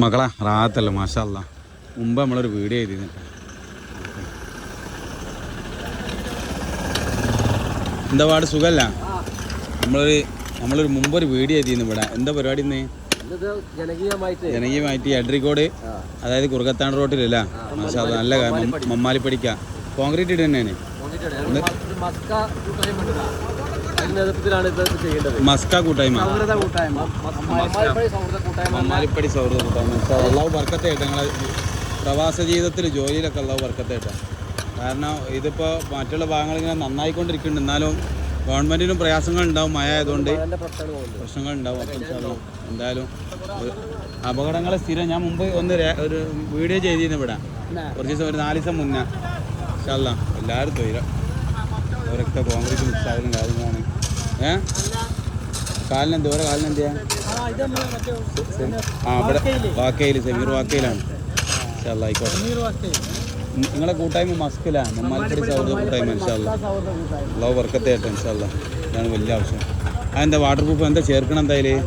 മക്കളാ റാത്തല്ല മാഷാ അല്ലാ. മുമ്പ് നമ്മളൊരു വീഡിയോ ചെയ്തിരുന്നു. എന്താ പാട് സുഖമല്ല? നമ്മളൊരു മുമ്പൊരു വീഡിയോ ചെയ്തിരുന്നു ഇവിടെ. എന്താ പരിപാടി ഇന്ന്? ജനകീയമായിട്ട് എഡ്രിക്കോട്, അതായത് കുറുകത്താണ്ട് റോട്ടിലല്ല മാഷാ അല്ലാ. നല്ല മമ്മാലിപ്പടിക്ക കോൺക്രീറ്റ് ഇട്ട് തന്നെയാണ്. മസ്ക കൂട്ടായ്മ, മമ്മാലിപ്പടി സൗഹൃദ കൂട്ടായ്മ. അള്ളാഹു ബർക്കത്തായിട്ട് ഞങ്ങളെ പ്രവാസ ജീവിതത്തിൽ ജോലിയിലൊക്കെ അള്ളാഹു ബർക്കത്തായിട്ടാണ്. കാരണം ഇതിപ്പോൾ മറ്റുള്ള ഭാഗങ്ങളിങ്ങനെ നന്നായിക്കൊണ്ടിരിക്കുന്നുണ്ട്. എന്നാലും ഗവൺമെൻറ്റിനും പ്രയാസങ്ങളുണ്ടാവും. മഴ ആയതുകൊണ്ട് പ്രശ്നങ്ങളുണ്ടാവും. അപ്പം എന്തായാലും അപകടങ്ങൾ സ്ഥിരം. ഞാൻ മുമ്പ് ഒരു വീഡിയോ ചെയ്തിരുന്നു ഇവിടെ കുറച്ച് ദിവസം, ഒരു 4 ദിവസം മുന്നേ. മാഷാ അല്ലാ എല്ലാവരും തൊഴില അവരൊക്കെ കോൺക്രീറ്റ് മിക്സായാലും കാര്യങ്ങളാണ്. കാലിനെന്ത് ഓരോ കാലിനെന്തിയാ? ഇവിടെ വാക്കയിൽ, സെമീർ വാക്കയിലാണ്. മാഷാ അല്ലാ ആയിക്കോട്ടെ. നിങ്ങളെ കൂട്ടായ്മ മസ്കിലാണ്, മമ്മാലിപ്പടി സൗഹൃദ കൂട്ടായ്മ. മാഷാ അല്ലാ അള്ളാഹു ബർക്കത്തായിട്ട്. മാഷാ അല്ലാ ഇതാണ് വലിയ ആവശ്യം. അതെന്താ വാട്ടർ പ്രൂഫ് എന്താ ചേർക്കണം? എന്തായാലും